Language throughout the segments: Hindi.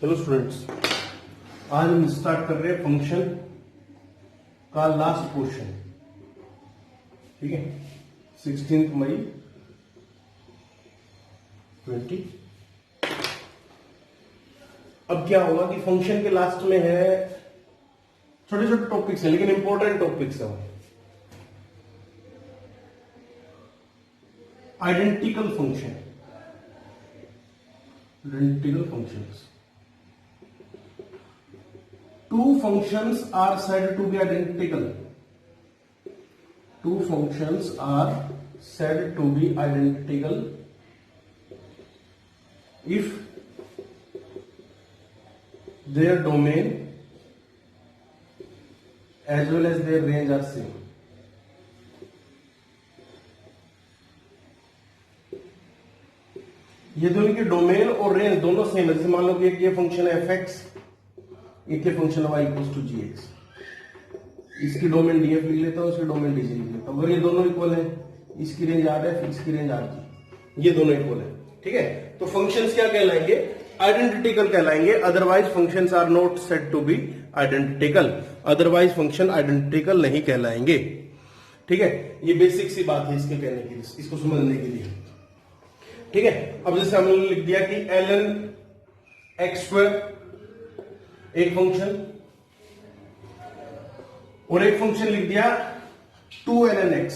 हेलो स्टूडेंट्स, आज हम स्टार्ट कर रहे हैं फंक्शन का लास्ट पोर्शन। ठीक है, 16 मई 20। अब क्या होगा कि फंक्शन के लास्ट में है छोटे छोटे टॉपिक्स हैं, लेकिन इंपॉर्टेंट टॉपिक्स हैं। Identical function, identical functions. Two functions are said to be identical. Two functions are said to be identical if their domain as well as their range are same. ये दोनों के डोमेन और रेंज दोनों सेम है। जैसे मान लो कि एक ये फंक्शन है f(x), एक function y equals to gx। इसकी डोमेन df लिख लेता हूं, इसकी डोमेन dg लिख लेता हूं। अगर ये दोनों इक्वल है, इसकी रेंज rf, इसकी रेंज rg, ये दोनों इक्वल है। ठीक है, तो फंक्शंस क्या कहलाएंगे? आइडेंटिकल कहलाएंगे। Otherwise functions are not said to be identical. Otherwise function identical नहीं कहलाएंगे। ठीक है, ये बेसिक सी बात है इसके कहने की, इसको समझने के लिए। ठीक है, अब जैसे हमने लिख दिया कि ln x² एक फंक्शन, और एक फंक्शन लिख दिया 2ln x।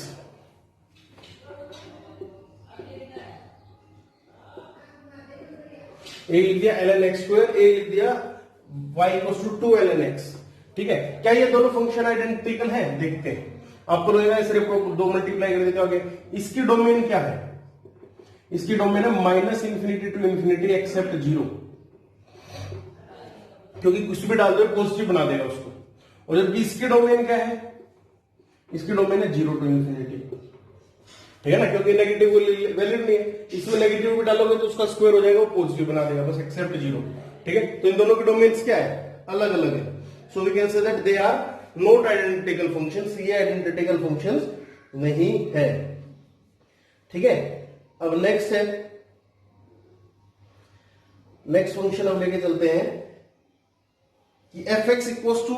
एक लिख दिया ln x², एक लिख दिया y equals to 2ln x। ठीक है, क्या ये दोनों फंक्शन आइडेंटिकल हैं? देखते हैं। आपको लगेगा सिर्फ दो मल्टीप्लाई कर देते हो। इसकी डोमेन क्या है? इसकी डोमेन है -∞ टू ∞ एक्सेप्ट 0, क्योंकि कुछ भी डाल दो पॉजिटिव बना देगा उसको। और जबकि इसकी डोमेन क्या है? इसकी डोमेन है 0 टू ∞। ठीक है ना, क्योंकि नेगेटिव वैल्यू नहीं है। इसमें नेगेटिव भी डालोगे तो उसका स्क्वायर हो जाएगा, वो पॉजिटिव बना देगा, बस एक्सेप्ट 0। ठीक है, तो इन दोनों के डोमेन्स क्या है? अलग अलग है। So we can say that they are not identical functions. ये आइडेंटिकल फंक्शंस नहीं है। ठीक है, अब नेक्स्ट है, नेक्स्ट फंक्शन हम लेके चलते हैं कि f(x) equals to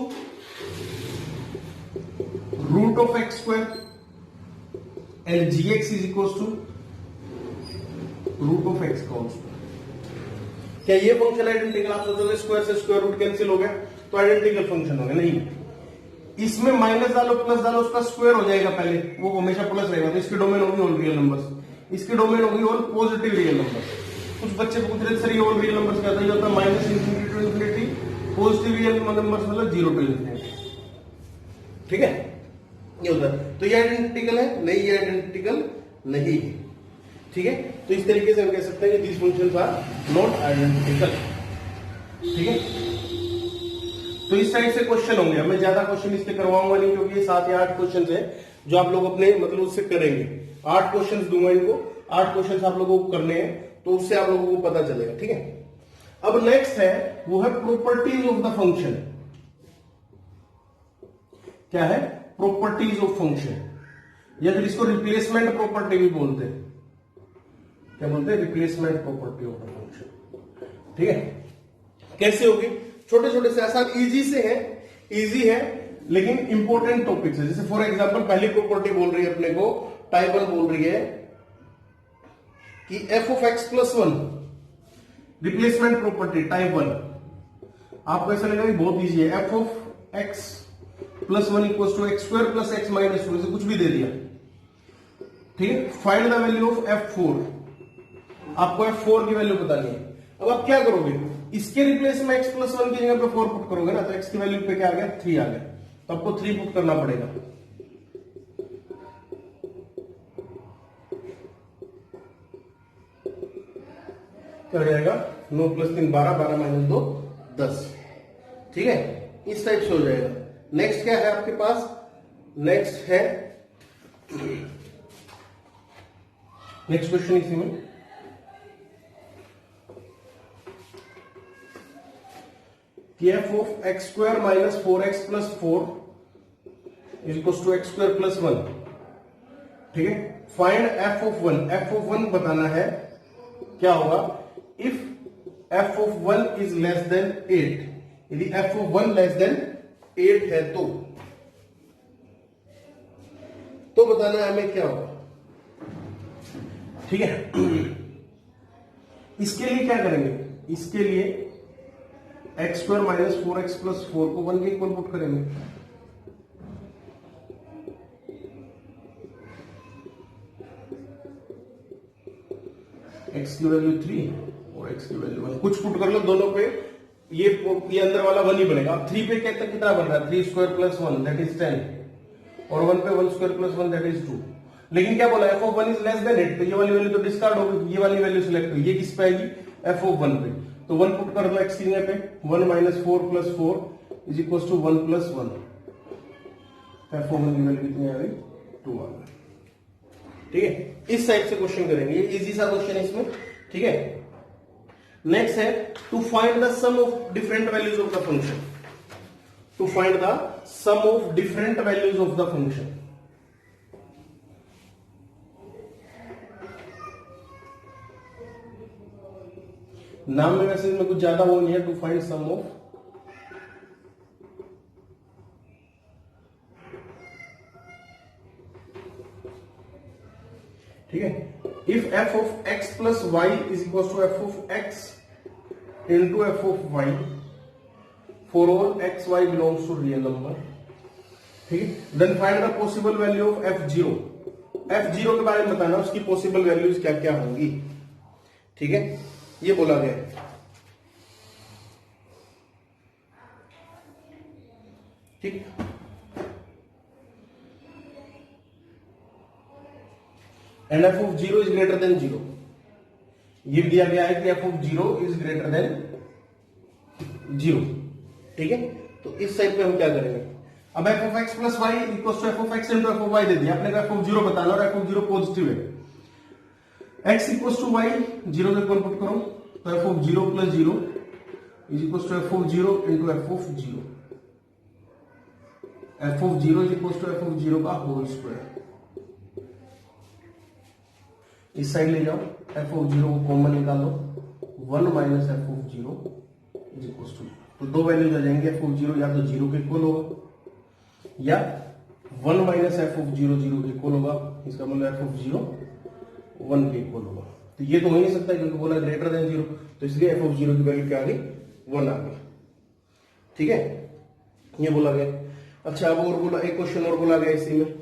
√(x²) and gx is equals to √(x²). क्या ये फंक्शन आइडेंटिकल? आप सोचोगे स्क्वायर से स्क्वायर रूट कैंसिल हो गया तो आइडेंटिकल फंक्शन हो गया। नहीं, इसमें माइनस डालो प्लस डालो, उसका स्क्वायर हो जाएगा पहले, वो हमेशा प्लस रहेगा। तो इसकी डोमेन होगी ऑल रियल नंबर्स, इसकी डोमेन होगी ऑल पॉजिटिव रियल नंबर्स। कुछ बच्चे पूछ रहे सर ये ऑल रियल नंबर्स क्या होता है? -∞ टू ∞, पॉजिटिव रियल नंबर्स मतलब 0 टू ∞। ठीक है, ये होता है। तो ये आइडेंटिकल है? नहीं, ये आइडेंटिकल नहीं है। ठीक है, तो इस तरीके से हम कह सकते हैं कि these functions are not identical. ठीक है, तो इस साइड से क्वेश्चन होंगे। मैं ज्यादा क्वेश्चन इससे करवाऊंगा नहीं, क्योंकि ये 7 या 8 क्वेश्चन है जो आप लोग अपने मतलब उससे करेंगे। 8 क्वेश्चन दूंगा इनको, 8 क्वेश्चन आप लोगों को करने हैं, तो उससे आप लोगों को पता चलेगा। ठीक है, अब नेक्स्ट है, वो है प्रॉपर्टीज ऑफ द फंक्शन। क्या है? प्रॉपर्टीज ऑफ फंक्शन, या फिर इसको रिप्लेसमेंट प्रॉपर्टी भी बोलते हैं। क्या बोलते हैं? Replacement property of the function. ठीक है, कैसे होगी? छोटे छोटे से आसान, इजी से है, इजी है, लेकिन इंपॉर्टेंट टॉपिक्स है। जैसे फॉर एग्जांपल पहली प्रॉपर्टी बोल रही है अपने को, टाइप 1 बोल रही है कि f(x+1) रिप्लेसमेंट प्रॉपर्टी टाइप 1। आपको ऐसा लगेगा बहुत इजी है। f(x+1) equals to x² + x - 2, ऐसे कुछ भी दे दिया। ठीक है, find the value of f4। आपको f4 की वैल्यू बतानी है। अब आप क्या करोगे? इसके रिप्लेस में x+1 की जगह पे 4 पुट करोगे ना, तो x की वैल्यू पे क्या आ गया? 3 आ गया। तो आपको 3 पुट करना पड़ेगा। क्या हो जाएगा? 9 + 3 12, 12 - 2 10। ठीक है, इस टाइप से हो जाएगा। नेक्स्ट क्या है आपके पास? नेक्स्ट है, नेक्स्ट क्वेश्चन इसी में कि f(x² - 4x + 4) is equals to x² + 1। ठीक है, फाइंड f(1). f(1) बताना है। क्या होगा? If F of 1 is less than 8, यदि एफ ऑफ 1 लेस देन 8 है तो बताना है हमें क्या होगा। ठीक है, इसके लिए क्या करेंगे, इसके लिए x square minus 4x plus 4 को 1 के इक्वल पुट करेंगे। x की वैल्यू 3 और x की वैल्यू 1, कुछ पुट कर लो दोनों पे, ये अंदर वाला 1 ही बनेगा। अब 3 पे कहते कितना बन रहा है, 3 स्क्वायर प्लस 1 दैट इज 10, और 1 पे 1 स्क्वायर प्लस 1 दैट इज 2। लेकिन क्या बोला, f of 1 is less than 8, तो ये वाली वैल्यू तो डिस्कार्ड हो गई, ये वाली वैल्यू सिलेक्ट हुई, ये किस पे आएगी, f ऑफ 1 पे, तो 1 पुट कर दो x की जगह पे, 1 minus 4 plus 4 is equal to 1 plus 1, f of 1 की वैल्यू कितनी आ गई, 2 आ गई। ठीक है, इस टाइप से क्वेश्चन करेंगे, ये इजी सा क्वेश्चन है इसमें। ठीक है, नेक्स्ट है to find the sum of different values of the function, to find the sum of different values of the function. नाम में वैसे में कुछ ज्यादा वो नहीं है, टू फाइंड सम ऑफ ठीक है, if f of x plus y is equal to f of x into f of y for all x y belongs to real number. ठीक है, then find the possible value of f0, f0 के बारे में बताना, उसकी पॉसिबल वैल्यूज क्या क्या होंगी। ठीक है, ये बोला गया है। ठीक, and f of 0 is greater than 0, ये दिया गया है कि f of 0 is greater than 0। ठीक है, तो इस साइड पे हम क्या करेंगे, अब f of x plus y equal to f of x into f of y दे दिया, आपने कहा f ऑफ 0 बताना, और f ऑफ 0 पॉजिटिव है, x इक्वल टू y 0 के इक्वल पुट करो, तो f of 0 plus 0 is equal to f of 0 into f of 0, f of 0 is equal to f of 0 का होल स्क्वायर। इस साइड ले जाओ, f ऑफ 0 को कॉमन निकालो, 1 minus f of 0 is equal to, तो दो वैल्यूज आ जाएंगे, f ऑफ 0 या तो 0 के इक्वल होगा या 1 माइनस f ऑफ 0 0 के इक्वल होगा, इसका मतलब f ऑफ 0 1 के इक्वल होगा। तो ये तो हो ही नहीं सकता क्योंकि बोला ग्रेटर देन 0, तो इसलिए f ऑफ 0 की वैल्यू क्या आ गई, 1 आ गई। ठीक है, ये बोला गया। अच्छा, अब और बोला, एक क्वेश्चन और बोला गया इसी में,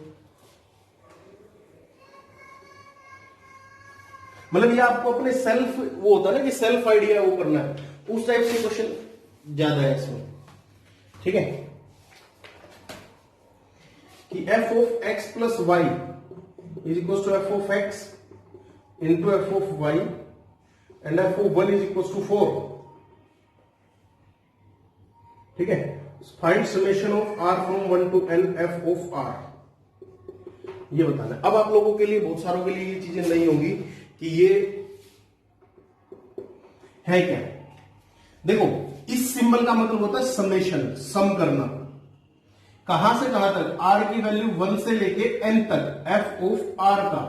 मतलब ये आपको अपने सेल्फ, वो होता है ना कि सेल्फ आइडिया वो करना है, उस टाइप से क्वेश्चन ज्यादा है इसमें। ठीक है, कि f of x plus y is equal to f of x into f of y and f of 1 is equal to 4। ठीक है, find summation of r from 1 to n f of r, ये बताना है। अब आप लोगों के लिए, बहुत सारों के लिए ये चीजें नहीं होंगी कि ये है क्या। देखो, इस सिंबल का मतलब होता है समेशन, सम करना, कहां से कहां तक, r की वैल्यू 1 से लेके n तक, f ऑफ r का,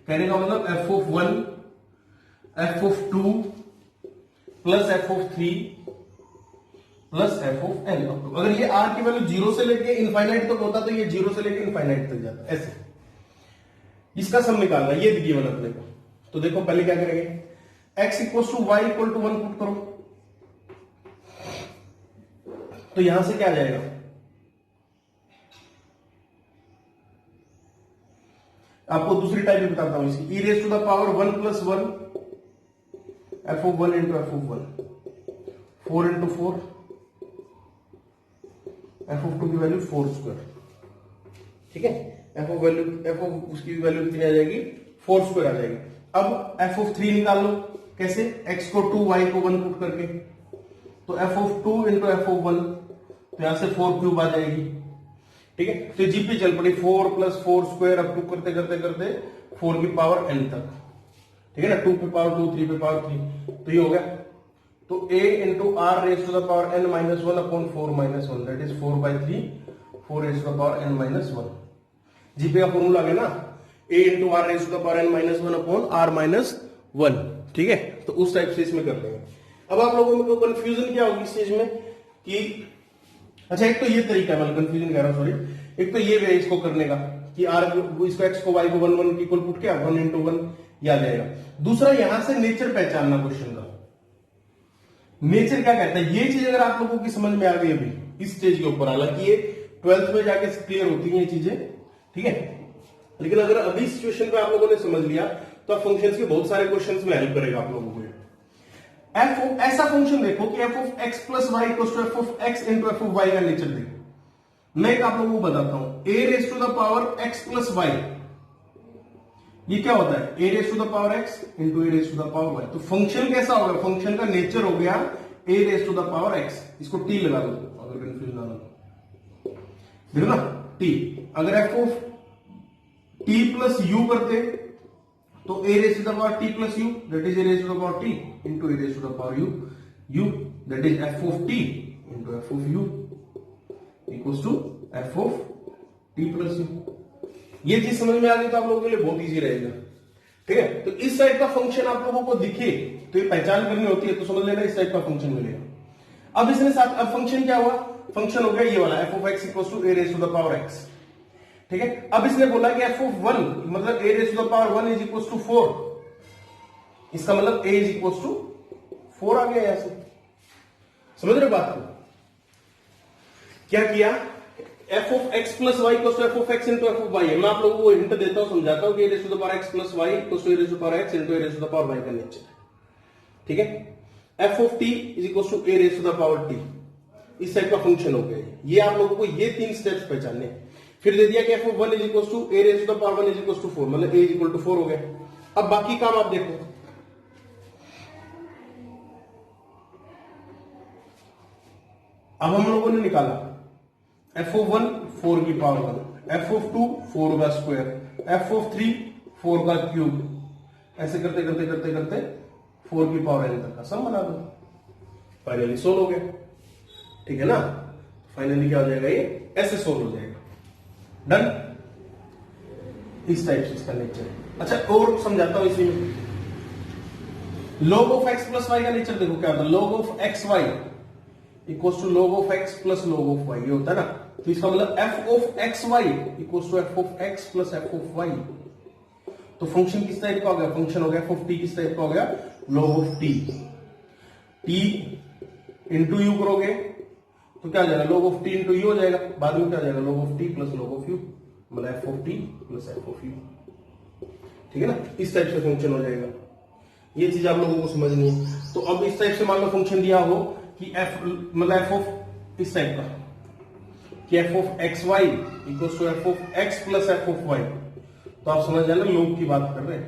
कहने का मतलब f of 1, f of 2 plus f of 3 plus f of n। अगर ये r की वैल्यू 0 से लेके इनफाइनाइट तक होता तो ये 0 से लेके इनफाइनाइट तक जाता, ऐसे इसका सम निकालना, ये गिवन अपने को। तो देखो पहले क्या करेंगे, x equal to y equal to 1 put करो, तो यहां से क्या आ जाएगा, आपको दूसरी टाइप भी बताता हूं इसकी, e raise to the power 1 plus 1 f of 1 into f of 1, 4 into 4 f of 2 की वैल्यू 4 स्क्वायर। ठीक है, f ऑफ उसकी वैल्यू कितनी आ जाएगी, 4 स्क्वायर आ जाएगी। अब f ऑफ 3 निकाल लो, कैसे, x को 2 y को 1 पुट करके, तो f of 2 into f of 1, तो यहां से 4 क्यूब आ जाएगी। ठीक है, तो जीपी चल पड़ी, 4 प्लस 4 स्क्वायर अप टू करते करते करते 4 की पावर n तक। ठीक है ना, 2 पे पावर 2, 3 पे पावर 3, तो ये हो गया। तो a into r raise to the power n minus 1 upon 4 minus 1 that is 4/3, 4 raise to the power n minus 1। GP का फॉर्मूला आ गया ना, a into r raise to the power n minus 1 upon r minus 1। ठीक है, तो उस टाइप से इसमें कर लेंगे। अब आप लोगों में कंफ्यूजन क्या होगी इस चीज में कि अच्छा, एक तो ये तरीका है, मतलब कंफ्यूजन कह रहा हूं, सॉरी, एक तो ये वे इसको करने का कि आर इसको एक्स को वाई को 1 1 इक्वल पुट किया 1 into 1 याद जाएगा। दूसरा यहां से नेचर पहचानना क्वेश्चन का, नेचर क्या कहता है, ये चीज अगर आप लोगों की समझ में आ गई अभी इस स्टेज के ऊपर, हालांकि ये 12th में जाके क्लियर होती है ये चीजें, ठीक है, लेकिन अगर अभी सिचुएशन पे आप लोगों ने समझ लिया तो फंक्शंस के बहुत सारे क्वेश्चंस में हेल्प करेगा आप लोगों को। एफ ऐसा फंक्शन देखो कि F of X plus Y equals to F of X into F of Y का नेचर देखो। मैं एक आप लोगों को बताता हूं, A raise to the power X plus Y, ये क्या होता है, A raise to the power X into A raise to the power Y. तो फंक्शन कैसा होगा, फंक्शन का नेचर हो गया A raise to the power X, इसको टी लगा दो अगर कंफ्यूज ना हो, देखो ना टी। अगर F of T plus you करते तो a raised to the power t plus u, that is a raised to the power t into a raised to the power u, that is f of t into f of u equals to f of t plus u। ये चीज समझ में आ गई तो आप लोगों के लिए बहुत इजी रहेगा, ठीक है। तो इस टाइप का फंक्शन आप लोगों को दिखे तो ये पहचान करनी होती है, तो समझ लेना इस टाइप का फंक्शन मिलेगा। अब इसने साथ, अब फंक्शन क्या हुआ, फंक्शन हो गया ये वाला f of x equals to a raised to the power x, ठीक है। अब इसने बोला कि f of 1 मतलब a raised to the power 1 is equals to 4, इसका मतलब a is equals to 4 आ गया, यहां से समझ रहे बात को। क्या किया, f of x plus y equals to f of x into f of y है। मैं आप लोगों को हिंट देता हूं, समझाता हूं कि a raised to the power x plus y equals to a raised to the power x into a raised to the power y का नेचर, ठीक है। f of t is equals to a raised to the power t, इस टाइप का फंक्शन हो गया। ये आप लोगों को ये 3 स्टेप्स पहचानने हैं। फिर दे दिया कि f of 1 is equals to a raised to the power 1 is equals to 4, मतलब a is equal to 4 हो गया। अब बाकी काम आप देखो, अब हम लोगों ने निकाला f of 1 4 की पावर 1, f of 2 4 का स्क्वायर, f of 3 4 का क्यूब, ऐसे करते करते करते करते 4 की पावर n तक का सम बना दो, फाइनली सोल्व हो गया, ठीक है ना। फाइनली क्या हो जाएगा, ये ऐसे सोल्व हो जाएगा, डन। इस टाइप से इसका नेचर है। अच्छा और समझाता हूं इसी में, log of x plus y का नेचर देखो क्या होता है, log of x y equals to log of x plus log of y, ये होता है ना। तो इसका मतलब f of x y equals to f of x plus f of y। तो फंक्शन किस टाइप का हो गया, फंक्शन हो गया f ऑफ t किस टाइप का हो गया, log of t। t into you करोगे तो क्या हो जाएगा, log of t into you हो जाएगा, बाद में क्या हो जाएगा log of t plus log of u, मतलब f of t plus f of u, ठीक है ना। इस टाइप से फंक्शन हो जाएगा, ये चीज आप लोगों को समझनी है। तो अब इस टाइप से मान लो फंक्शन दिया हो कि f मतलब f ऑफ इस टाइप का कि f of x y equals to f of x plus f of y, तो आप समझ जाना log की बात कर रहे हैं।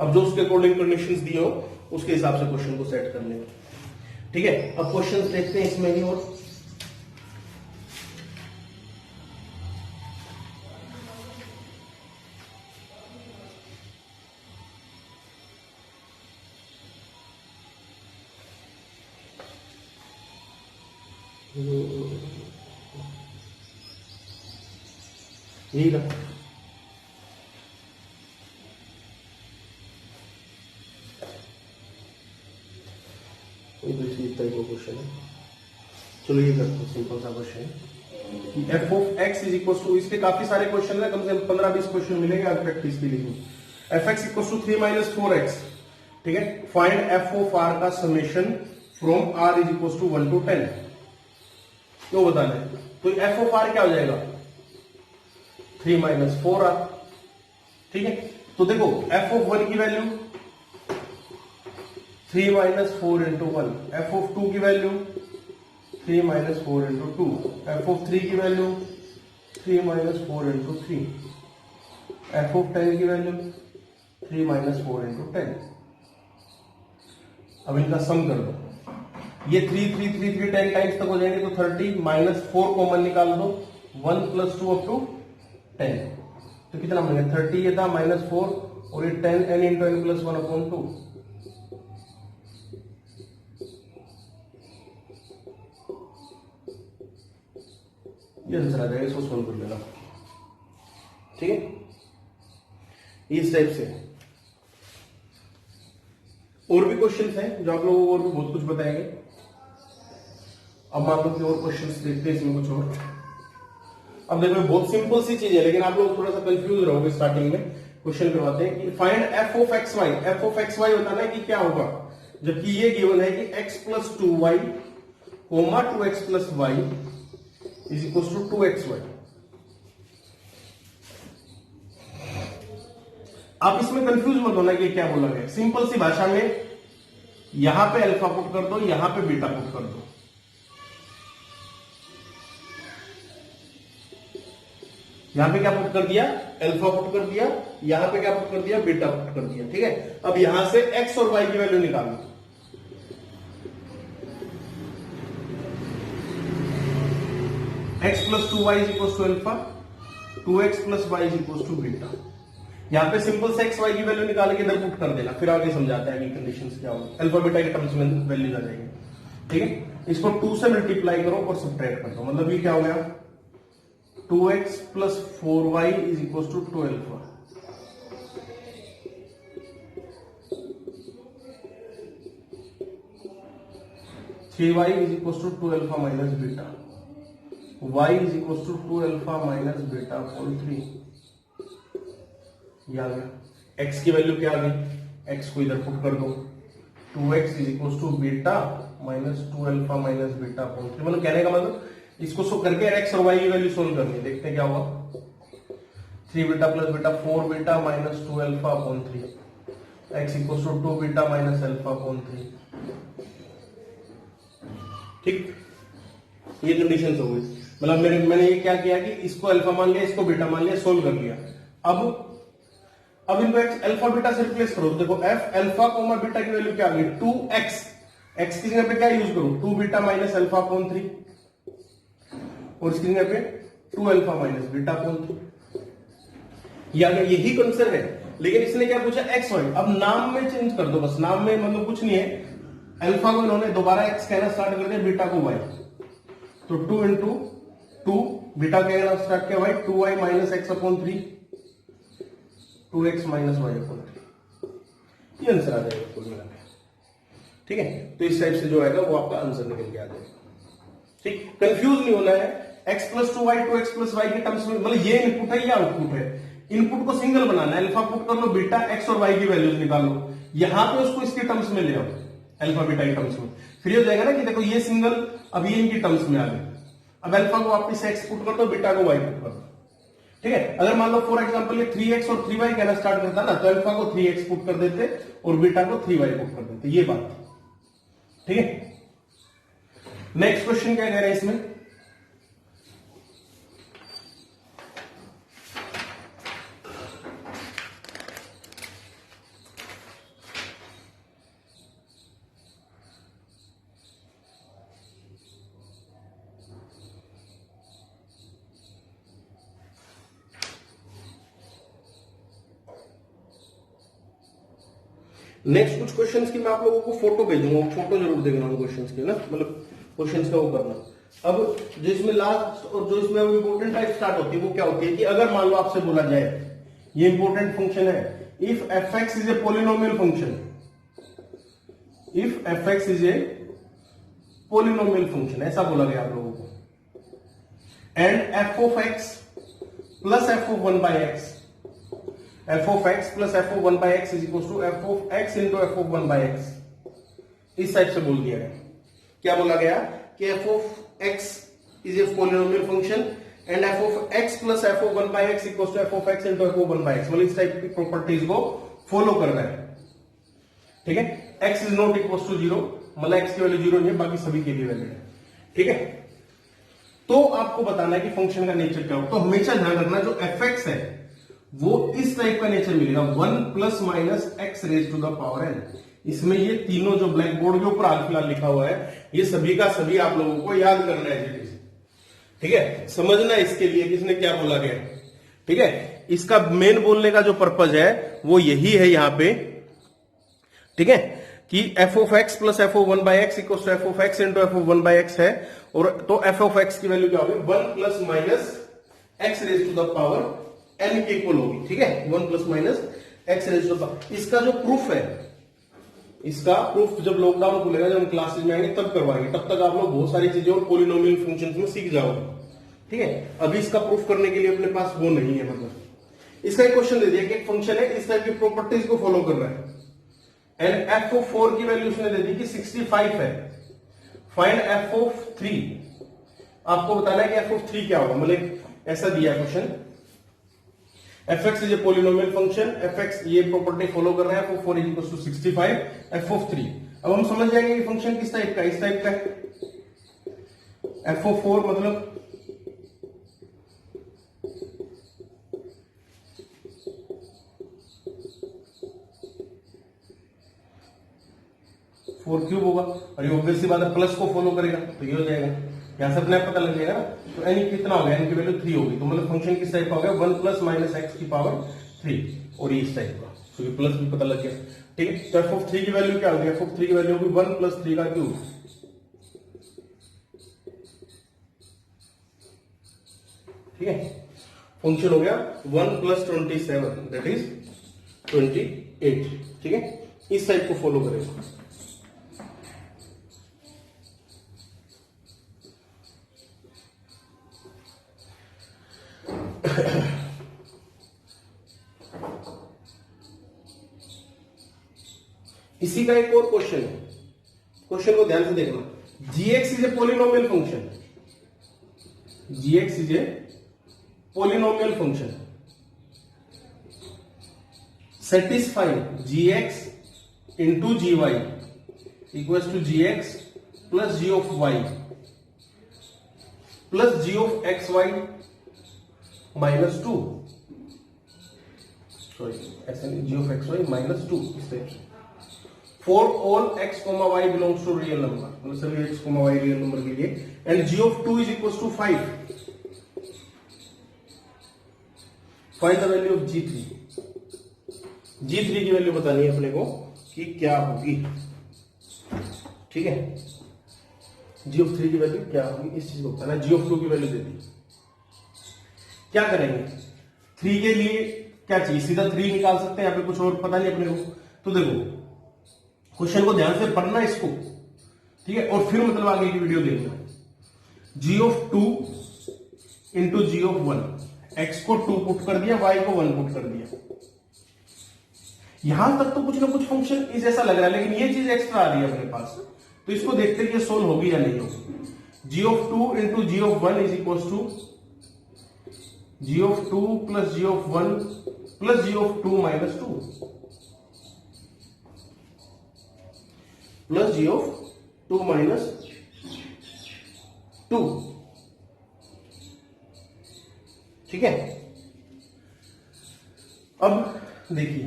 अब जो उसके अकॉर्डिंग कंडीशंस दिए हो उसके हिसाब से क्वेश्चन को सेट कर लेंगे, ठीक है। अब क्वेश्चंस देखते हैं इसमें भी, और यही रहा। ये दूसरी टाइप का क्वेश्चन है, चलो ये करते हैं, सिंपल सा क्वेश्चन है कि f of x is equal to, इसके काफी सारे क्वेश्चन है, कम से कम 15-20 क्वेश्चन मिलेंगे आज प्रैक्टिस के लिए। fx equal to 3 minus 4x, ठीक है। फाइंड f ऑफ r का summation from r is equal to 1 to 10, क्यों बताना है। तो f ऑफ r क्या हो जाएगा, 3 माइनस 4r, ठीक है। तो देखो f ऑफ 1 की value 3 minus 4 into 1, f of 2 की value 3 minus 4 into 2, f of 3 की value 3 minus 4 into 3, f of 10 की वैल्यू 3 माइनस 4 इंटू 10। अब इनका सम कर दो, ये 3 3 3 3 10 टाइम्स तक हो जाएंगे, तो 30 माइनस 4 कॉमन निकाल दो, 1 प्लस 2 अप टू 10, तो कितना बनेगा 30, ये था माइनस 4 और ये 10 n into n plus 1 upon 2, ये आंसर आ जाएगा, इसको सोल्व कर लेना, ठीक है। इस टाइप से और भी क्वेश्चंस हैं जो आप लोगों को और भी बहुत कुछ बताएंगे। अब मान लो कि और क्वेश्चंस देखते हैं इसमें कुछ और। अब देखो बहुत सिंपल सी चीज है, लेकिन आप लोग थोड़ा सा कंफ्यूज रहोगे स्टार्टिंग में। क्वेश्चन करवाते हैं कि find f of x y. F of x y बताना है कि क्या होगा, जबकि ये गिवन है कि x plus 2y comma 2x plus y is equal to 2xy। आप इसमें कंफ्यूज मत होना कि क्या बोला गया। सिंपल सी भाषा में यहां पे अल्फा पुट कर दो, यहां पे बीटा पुट कर दो। यहां पे क्या पुट कर दिया, अल्फा पुट कर दिया, यहां पे क्या पुट कर दिया, बीटा पुट कर दिया। ठीक है, अब यहां से x और y की वैल्यू निकालो। x plus 2y is equal to alpha, 2x plus y is equal to beta. यहां पे सिंपल से x y की वैल्यू निकाल के इधर पुट कर देना, फिर आगे समझाता है कि कंडीशंस क्या होगी। अल्फा बीटा के टर्म्स में वैल्यूज आ जाएंगे। ठीक है, इसको 2 से मल्टीप्लाई करो और सब्ट्रैक्ट कर दो, मतलब ये क्या हो गया, 2x plus 4y is equal to 2 alpha. Three y is equal to 2 alpha minus beta, y is equal to 2 alpha minus beta whole 3। ये आ गया। x की वैल्यू क्या आ गई, x को इधर पुट कर दो, 2x is equal to beta minus 2 alpha minus beta whole 3। मतलब कहने का मतलब इसको सो करके x और y की वैल्यू सोल्व करनी है। देखते हैं क्या होगा, 3 beta plus beta 4 beta minus 2 alpha upon 3, x equal to 2 beta minus alpha upon 3। ठीक, ये कंडीशन हो गई। मतलब मैंने ये क्या किया कि इसको अल्फा मान लिया, इसको बीटा मान लिया, सोल्व कर लिया। अब इनको अल्फा बीटा से रिप्लेस करो। देखो f अल्फा कोमा बीटा की वैल्यू क्या आ गई, 2x। x की जगह पे क्या यूज करो, 2 बीटा माइनस अल्फा अपॉन 3, और इसकी जगह पे 2 अल्फा माइनस बीटा अपॉन 3। यही कंसेप्ट है, लेकिन इसने क्या पूछा, x y। अब नाम में चेंज कर दो, बस नाम में, मतलब कुछ नहीं है। अल्फा को इन्होंने दोबारा x कहना स्टार्ट कर दिया, बीटा को y, तो 2 इंटू 2, बीटा कहना स्टार्ट किया y, 2y minus x upon 3, 2x minus y upon 3। ये आंसर आ जाएगा कुल मिला के। ठीक है, तो इस टाइप से जो आएगा वो आपका आंसर निकल के आ जाएगा। ठीक, कंफ्यूज नहीं होना है। x plus 2y 2x plus y के टर्म्स में, मतलब ये इनपुट है या आउटपुट है। इनपुट को सिंगल बनाना है, अल्फा पुट कर लो, बीटा x और y की वैल्यूज निकालो, यहां पे उसको इसके टर्म्स में ले आओ, अल्फा बीटा के टर्म्स में। फिर हो जाएगा ना कि देखो ये सिंगल, अब ये इनकी टर्म्स में आ गए। अब अल्फा को वापस x पुट कर दो, बीटा को y पुट कर दो। ठीक है, अगर मान लो फॉर एग्जांपल ये 3x और 3y कहना स्टार्ट करता ना, तो अल्फा को 3x पुट कर देते और बीटा को 3y पुट कर देते। ये बात ठीक है। नेक्स्ट क्वेश्चन क्या कह रहे हैं इसमें, नेक्स्ट कुछ क्वेश्चंस की मैं आप लोगों को फोटो भेजूंगा, फोटो जरूर देखना उन क्वेश्चंस के ना, मतलब क्वेश्चंस का वो करना। अब जो इसमें लास्ट और जो इसमें इंपोर्टेंट टाइप स्टार्ट होती है वो क्या होती है कि अगर मान लो आपसे बोला जाए, ये इंपोर्टेंट फंक्शन है, if f(x) is a polynomial function, if f(x) is a polynomial function, ऐसा बोला गया आप लोगों को, and f of x plus f of 1 by x, f of x plus f of 1 by x is equal to f of x into f of 1 by x। इस टाइप से बोल दिया गया। क्या बोला गया कि f of x is a polynomial function and f of x plus f of 1 by x equal to f of x into f of 1 by x। मतलब इस टाइप की प्रॉपर्टीज को फॉलो करना है। ठीक है, x is not equal to 0, मतलब x की वैल्यू 0 नहीं है, बाकी सभी के लिए वैल्यू है। ठीक है, तो आपको बताना है कि फंक्शन का नेचर क्या हो। तो हमेशा ध्यान रखना जो f(x) है वो इस टाइप का नेचर मिलेगा, 1 plus minus x raise to the power n। इसमें ये तीनों जो ब्लैक बोर्ड के ऊपर हाल फिलहाल लिखा हुआ है, ये सभी का सभी आप लोगों को याद करना है। ठीक है, समझना इसके लिए किसने क्या बोला गया। ठीक है, इसका मेन बोलने का जो पर्पज है वो यही है यहां पे। ठीक है, कि f of x plus f of 1 by x equal to f of x into f of 1 by x है, और तो f of x की वैल्यू क्या होगी, 1 plus minus x raise to the power n के इक्वल होगी। ठीक है, 1 plus minus x raise to the power. इसका जो प्रूफ है इसका प्रूफ जब लॉकडाउन खुलेगा, जब हम क्लासेज में आएंगे तब करवाएंगे, तब तक आप लोग बहुत सारी चीजें और पॉलिनोमियल फंक्शंस में सीख जाओगे। ठीक है, अभी इसका प्रूफ करने के लिए अपने पास वो नहीं है। मतलब इसका एक क्वेश्चन दे दिया कि एक फंक्शन है, इस टाइप की प्रॉपर्टीज को फॉलो कर रहा है एंड एफ ऑफ 4 की वैल्यू उसने दे दी कि 65 है। Find f of 3। आपको बताना है कि एफ ऑफ 3 क्या होगा। मतलब ऐसा दिया question, f x is a polynomial function, f x ये प्रॉपर्टी फॉलो कर रहा है, f of 4 is equal to 65, f of 3। अब हम समझ जाएंगे कि फंक्शन किस टाइप का, इस टाइप का है। एफ ऑफ 4 मतलब फोर क्यूब होगा और ये ऑब्वियस सी बात है प्लस को फॉलो करेगा तो ये हो जाएगा, यहां से अपने आप पता लग जाएगा ना। तो एन कितना हो गया, एन की वैल्यू 3 होगी, तो मतलब फंक्शन किस टाइप का हो गया, 1 प्लस माइनस एक्स की पावर 3 और ये इस टाइप का, तो ये प्लस भी पता लग गया। ठीक है, तो एफ ऑफ 3 की वैल्यू क्या होगी, एफ ऑफ 3 की वैल्यू होगी 1 प्लस 3 का क्यूब। ठीक है, फंक्शन हो गया 1 प्लस 27 दैट इज 28। ठीक है, इस टाइप को फॉलो करेगा। इसी का एक और क्वेश्चन है, क्वेश्चन को ध्यान से देखना। gx is a polynomial function, gx is a polynomial function satisfying gx into gy equals to gx plus g of y plus g of xy minus 2, sorry ऐसे नहीं, g ऑफ xy माइनस 2 इस टाइप से। For all x, y belongs to real number, मतलब सभी x, y रियल नंबर के लिए, and g of 2 is equal to 5। Find the value of g3। g3 की वैल्यू बतानी है अपने को कि क्या होगी। ठीक है, g ऑफ 3 की वैल्यू क्या होगी, इस चीज को बताना। g ऑफ 2 की वैल्यू दे दी, क्या करेंगे 3 के लिए क्या चाहिए, सीधा 3 निकाल सकते हैं, यहाँ पे कुछ और पता नहीं अपने को। तो देखो क्वेश्चन को ध्यान से पढ़ना इसको, ठीक है, और फिर मतलब आगे की वीडियो देखना। g of 2 into ji of 1, x को 2 पुट कर दिया, y को 1 पुट कर दिया। यहां तक तो कुछ ना कुछ फंक्शन इस ऐसा लग रहा है, लेकिन ये चीज एक्स्ट्रा आ रही है अपने पास, तो इसको देखते हैं कि सोल्व होगी या नहीं होगी। g of 2 into ji of 1 is equal to g of 2 plus g of 1 plus g of 2 minus 2 plus g of 2 minus 2। ठीक है, अब देखिए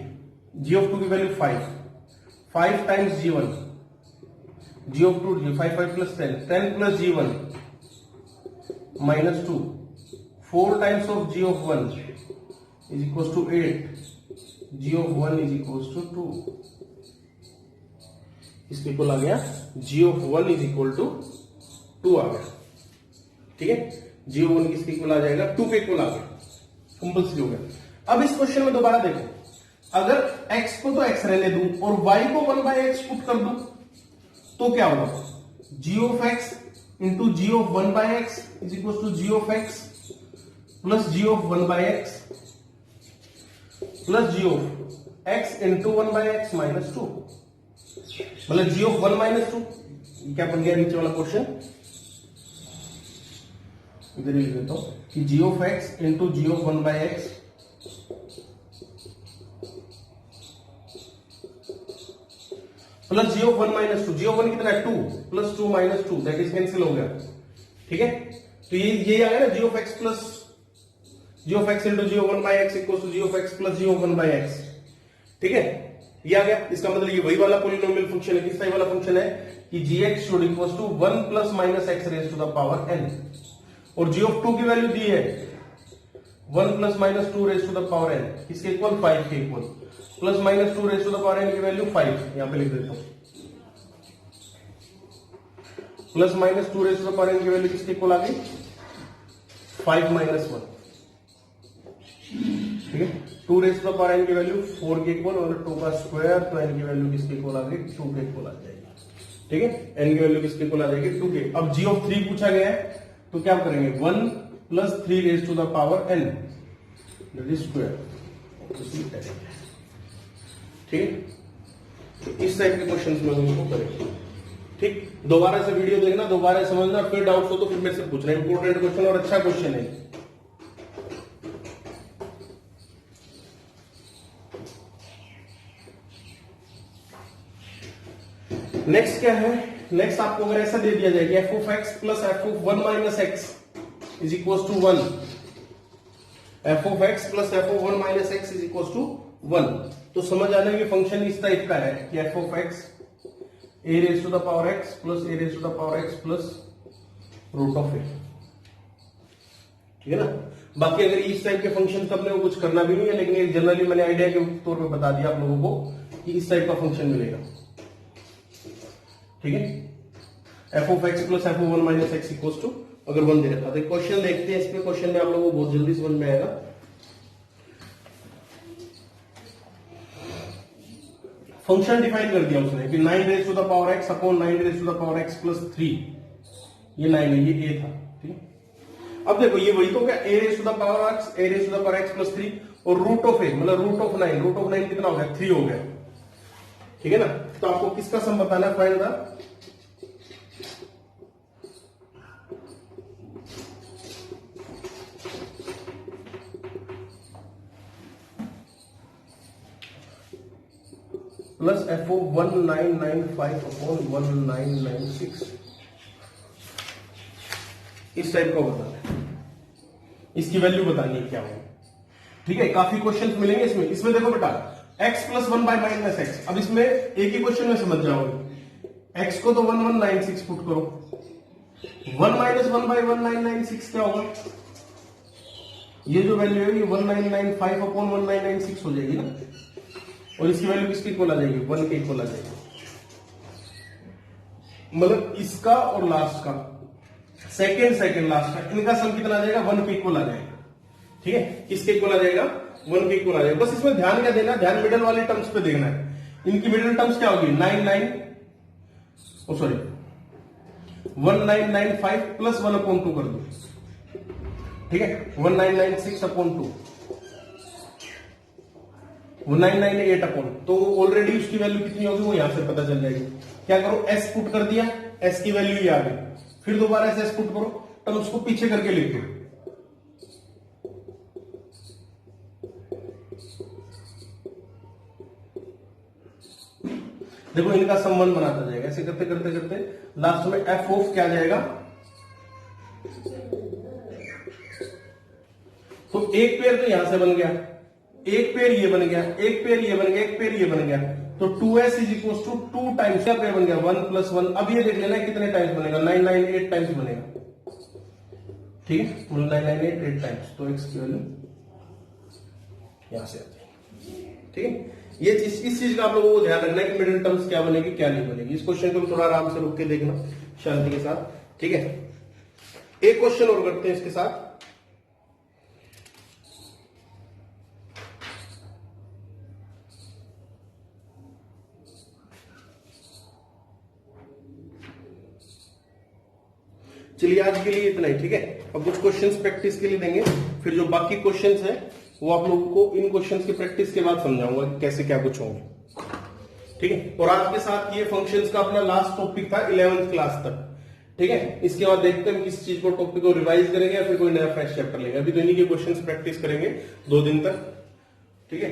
g ऑफ 2 की value 5 times g1, g of 2 5 5 plus 10 plus g1 minus 2, 4 times of g of 1 is equal to 8, g of 1 is equal to 2। इसके इक्वल आ गया g of 1 is equal to 2 आ गया। ठीक है, g ऑफ 1 किसके इक्वल आ जाएगा, 2 के इक्वल आ गया, कंपल्सरी हो गया। अब इस क्वेश्चन में दोबारा देखो, अगर x को तो x रहने दूं और y को 1/x पुट कर दूं तो क्या होगा, g of x into ji of 1/x is equal to g of x plus g of 1/x plus g of x into 1/x minus 2, मतलब g ऑफ 1 माइनस 2। क्या बन गया नीचे वाला क्वेश्चन, इधर ही लिख देता हूं कि g of x into ji of 1/x plus G of 1 minus 2, G of 1 कितना है 2 plus 2 minus 2 that is cancel हो गया। ठीक है, तो ये आ गया ना, G of X plus G of X into ji of 1/x equal to G of X plus G of 1/x। ठीक है, ये आ गया। इसका मतलब ये वही वाला पॉलिनोमियल फंक्शन है, किस टाइप वाला फंक्शन है कि gx should equal to 1 plus minus x raise to the power n, और g ऑफ 2 की वैल्यू दी है 1 plus minus 2 raise to the power n, किसके इक्वल 5 के equal, plus minus 2 raise to the power n की वैल्यू 5, यहां पे लिख देता हूं, plus minus 2 raise to the power n की वैल्यू किसके इक्वल आ गई 5 माइनस 1। ठीक है, 2 raise to the power n की वैल्यू 4 के इक्वल और 2 का स्क्वायर, तो n की वैल्यू किसके इक्वल आ गई? 2 के इक्वल आ जाएगी। ठीक है, n की वैल्यू किसके इक्वल आ जाएगी? 2 के। अब g ऑफ 3 पूछा गया है तो क्या करेंगे? 1 plus 3 raise to the power n that is square. ठीक है, तो इस टाइप के क्वेश्चंस में हम इसको करेंगे। ठीक, दोबारा से वीडियो देखना, दोबारा समझना, फिर डाउट्स हो तो फिर मेरे से पूछना। इंपोर्टेंट क्वेश्चन और अच्छा क्वेश्चन है। नेक्स्ट क्या है? नेक्स्ट आपको अगर ऐसा दे दिया जाए कि f of x plus f of 1 minus x is equal to 1, f of x plus f of 1 minus x is equal to 1, तो समझ आना कि फंक्शन इस टाइप का है कि f of x a raise to the power x plus a raise to the power x plus root of a। ठीक है ना? बाकी अगर इस टाइप के फंक्शन अपने को कुछ करना भी नहीं है, लेकिन एक जनरली मैंने आइडिया के तौर पे बता दिया आप लोगों को कि इस टाइप का फंक्शन मिलेगा। ठीक है, f of x plus f of 1 minus x equal to, अगर 1 दे रखा तो क्वेश्चन देखते हैं। इस पे क्वेश्चन में आप लोगों को बहुत जल्दी समझ में आएगा। फंक्शन डिफाइन कर दिया उसने कि 9 raise to the power x upon 9 raise to the power x plus 3, ये 9 है, ये a था। ठीक है, अब देखो ये वही तो क्या, a raise to the power x, a raise to the power x plus 3 और रूट ऑफ a मतलब रूट ऑफ 9, रूट ऑफ 9 कितना हो गया? 3 हो गया। ठीक है ना? तो आपको किसका सम बताना है? Find the plus f of 1995 upon 1996, इस टाइप का बताना है। इसकी वैल्यू बतानी है क्या होगी। ठीक है, काफी क्वेश्चंस मिलेंगे इसमें। इसमें देखो बेटा x plus 1 bye minus x, अब इसमें एक ही क्वेश्चन में समझ जाओगे। x को तो 1196 पुट करो, 1 माइनस 1 बाय 1996 क्या होगा? ये जो वैल्यू है ये 1995 अपॉन 1996 हो जाएगी ना, और इसकी वैल्यू किसके इक्वल आ जाएगी? 1 के इक्वल आ जाएगी। मतलब इसका और लास्ट का, सेकंड लास्ट का, इनका सम कितना आ जाएगा? 1 के इक्वल आ जाएगा। ठीक है, किसके इक्वल आ जाएगा? 1 के इक्वल आ जाएगा। बस इसमें ध्यान क्या देना? ध्यान मिडिल वाली टर्म्स पे देखना है। इनकी मिडिल टर्म्स क्या होगी? 1995 प्लस 1 अपॉन 2 कर दो। ठीक है, 1996 अपॉन 2, 1998 अपॉन, तो ऑलरेडी उसकी वैल्यू कितनी होगी वो यहां से पता चल जाएगी। क्या करो? s पुट कर दिया, s की वैल्यू ये आ गई, फिर दोबारा s पुट करो, तब उसको पीछे करके लिख दो। देखो इनका संबंध बनाता जाएगा, ऐसे करते करते करते लास्ट में f ऑफ क्या जाएगा? तो एक पेयर तो यहां से बन गया, एक पेयर ये बन गया, एक पेयर ये बन गया, एक पेयर ये बन गया, तो 2s is equal to 2 times क्या पेयर बन गया? 1 प्लस 1। अब ये देख लेना कितने टाइम्स बनेगा? 998 टाइम्स बनेगा। ठीक है, 998 टाइम्स, तो x की वैल्यू यहां से आती है। ठीक है, ये चीज, इस चीज का आप लोगों को ध्यान रखना है कि मिडिल टर्म्स क्या बनेगी क्या नहीं बनेगी। इस क्वेश्चन को थोड़ा आराम से रुक के देखना शांति के साथ। ठीक है, एक क्वेश्चन और करते हैं इसके साथ। चलिए आज के लिए इतना ही। ठीक है, अब कुछ क्वेश्चंस प्रैक्टिस के लिए देंगे, फिर जो बाकी क्वेश्चंस हैं वो आप लोगों को इन क्वेश्चंस की प्रैक्टिस के बाद समझाऊंगा कि कैसे क्या कुछ होंगे। ठीक है, और आज के साथ ये फंक्शंस का अपना लास्ट टॉपिक था 11th क्लास तक। ठीक है, इसके बाद देखते हैं किस चीज को टॉपिक को रिवाइज करेंगे या फिर कोई नया फ्रेश चैप्टर लेंगे। अभी तो इन्हीं के क्वेश्चंस प्रैक्टिस करेंगे 2 दिन तक। ठीक है,